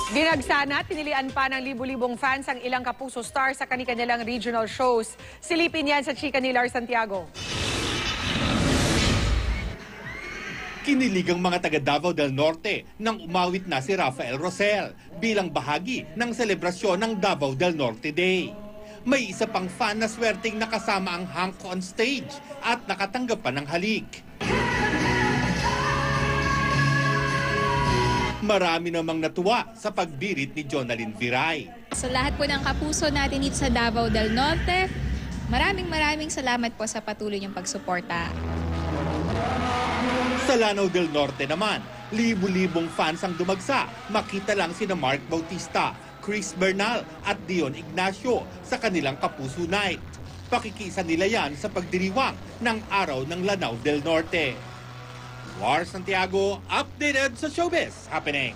Dinagsana at pinilian pa ng libu-libong fans ang ilang kapuso stars sa kanilang regional shows. Silipin yan sa chika ni Lar Santiago. Kinilig ang mga taga Davao del Norte nang umawit na si Rafael Rosel bilang bahagi ng selebrasyon ng Davao del Norte Day. May isa pang fan na swerteng nakasama ang Hank on stage at nakatanggap pa ng halik. Marami namang natuwa sa pagbirit ni Jonalyn Viray. Sa lahat po ng kapuso natin dito sa Davao del Norte, maraming salamat po sa patuloy niyong pagsuporta. Sa Lanao del Norte naman, libu-libong fans ang dumagsa. Makita lang sina Mark Bautista, Chris Bernal at Dion Ignacio sa kanilang Kapuso Night. Pakikisa nila yan sa pagdiriwang ng Araw ng Lanao del Norte. Lar Santiago, updated sa showbiz happening.